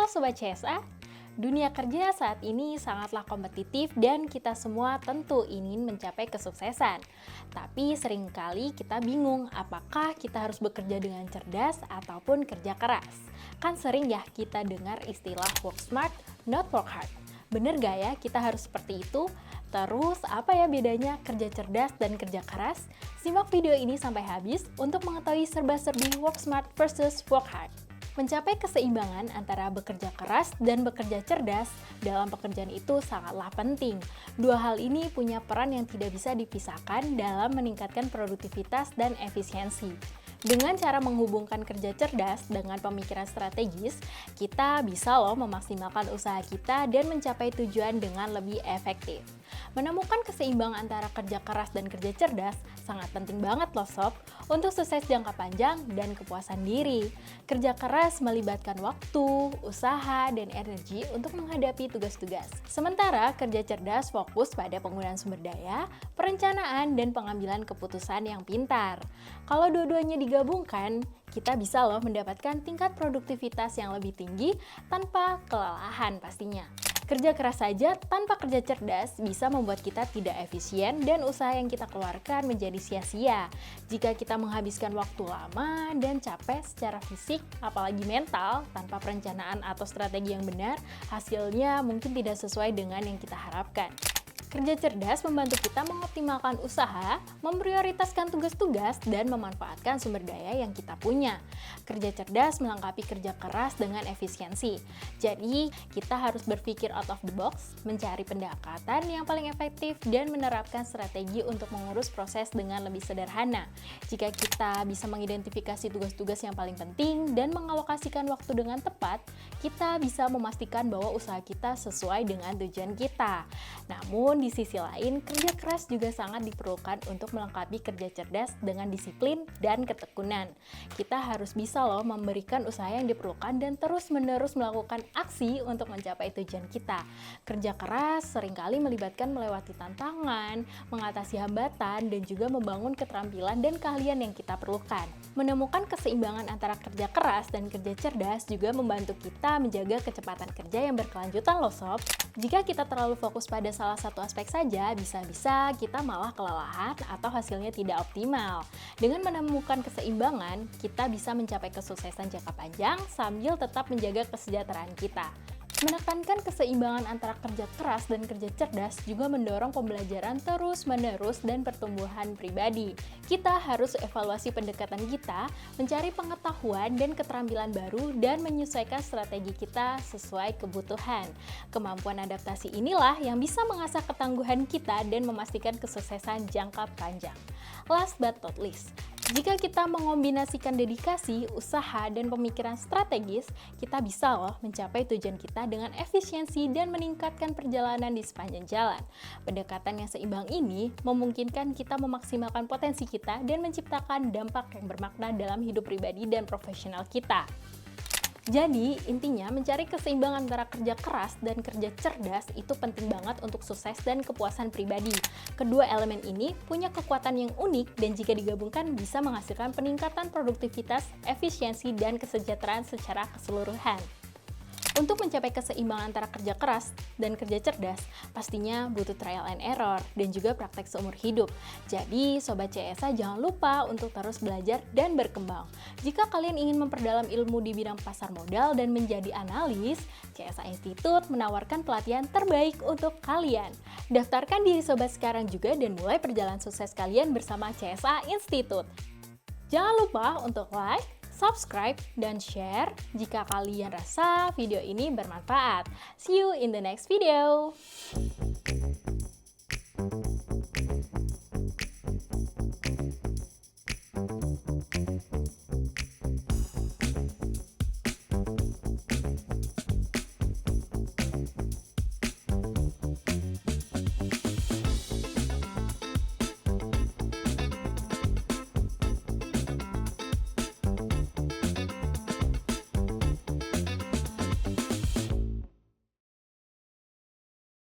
Halo Sobat CSA, dunia kerja saat ini sangatlah kompetitif dan kita semua tentu ingin mencapai kesuksesan. Tapi seringkali kita bingung apakah kita harus bekerja dengan cerdas ataupun kerja keras. Kan sering ya kita dengar istilah work smart, not work hard. Bener gak ya kita harus seperti itu? Terus apa ya bedanya kerja cerdas dan kerja keras? Simak video ini sampai habis untuk mengetahui serba-serbi work smart versus work hard. Mencapai keseimbangan antara bekerja keras dan bekerja cerdas dalam pekerjaan itu sangatlah penting. Dua hal ini punya peran yang tidak bisa dipisahkan dalam meningkatkan produktivitas dan efisiensi. Dengan cara menghubungkan kerja cerdas dengan pemikiran strategis, kita bisa memaksimalkan usaha kita dan mencapai tujuan dengan lebih efektif. Menemukan keseimbangan antara kerja keras dan kerja cerdas sangat penting banget loh sob, untuk sukses jangka panjang dan kepuasan diri. Kerja keras melibatkan waktu, usaha, dan energi untuk menghadapi tugas-tugas. Sementara kerja cerdas fokus pada penggunaan sumber daya, perencanaan, dan pengambilan keputusan yang pintar. Kalau dua-duanya digabungkan, kita bisa mendapatkan tingkat produktivitas yang lebih tinggi tanpa kelelahan pastinya. Kerja keras saja tanpa kerja cerdas bisa membuat kita tidak efisien dan usaha yang kita keluarkan menjadi sia-sia. Jika kita menghabiskan waktu lama dan capek secara fisik, apalagi mental, tanpa perencanaan atau strategi yang benar, hasilnya mungkin tidak sesuai dengan yang kita harapkan. Kerja cerdas membantu kita mengoptimalkan usaha, memprioritaskan tugas-tugas, dan memanfaatkan sumber daya yang kita punya. Kerja cerdas melengkapi kerja keras dengan efisiensi. Jadi, kita harus berpikir out of the box, mencari pendekatan yang paling efektif, dan menerapkan strategi untuk mengurus proses dengan lebih sederhana. Jika kita bisa mengidentifikasi tugas-tugas yang paling penting dan mengalokasikan waktu dengan tepat, kita bisa memastikan bahwa usaha kita sesuai dengan tujuan kita. Namun, di sisi lain, kerja keras juga sangat diperlukan untuk melengkapi kerja cerdas dengan disiplin dan ketekunan. Kita harus bisa memberikan usaha yang diperlukan dan terus-menerus melakukan aksi untuk mencapai tujuan kita. Kerja keras seringkali melibatkan melewati tantangan, mengatasi hambatan, dan juga membangun keterampilan dan keahlian yang kita perlukan. Menemukan keseimbangan antara kerja keras dan kerja cerdas juga membantu kita menjaga kecepatan kerja yang berkelanjutan loh sob. Jika kita terlalu fokus pada salah satu aspek saja, bisa-bisa kita malah kelelahan atau hasilnya tidak optimal. Dengan menemukan keseimbangan, kita bisa mencapai kesuksesan jangka panjang sambil tetap menjaga kesejahteraan kita. Menekankan keseimbangan antara kerja keras dan kerja cerdas juga mendorong pembelajaran terus-menerus dan pertumbuhan pribadi. Kita harus evaluasi pendekatan kita, mencari pengetahuan dan keterampilan baru, dan menyesuaikan strategi kita sesuai kebutuhan. Kemampuan adaptasi inilah yang bisa mengasah ketangguhan kita dan memastikan kesuksesan jangka panjang. Last but not least, jika kita mengombinasikan dedikasi, usaha, dan pemikiran strategis, kita bisa mencapai tujuan kita dengan efisiensi dan meningkatkan perjalanan di sepanjang jalan. Pendekatan yang seimbang ini memungkinkan kita memaksimalkan potensi kita dan menciptakan dampak yang bermakna dalam hidup pribadi dan profesional kita. Jadi, intinya mencari keseimbangan antara kerja keras dan kerja cerdas itu penting banget untuk sukses dan kepuasan pribadi. Kedua elemen ini punya kekuatan yang unik dan jika digabungkan bisa menghasilkan peningkatan produktivitas, efisiensi, dan kesejahteraan secara keseluruhan. Untuk mencapai keseimbangan antara kerja keras dan kerja cerdas, pastinya butuh trial and error dan juga praktek seumur hidup. Jadi, Sobat CSA jangan lupa untuk terus belajar dan berkembang. Jika kalian ingin memperdalam ilmu di bidang pasar modal dan menjadi analis, CSA Institute menawarkan pelatihan terbaik untuk kalian. Daftarkan diri Sobat sekarang juga dan mulai perjalanan sukses kalian bersama CSA Institute. Jangan lupa untuk like, subscribe, dan share jika kalian rasa video ini bermanfaat. See you in the next video!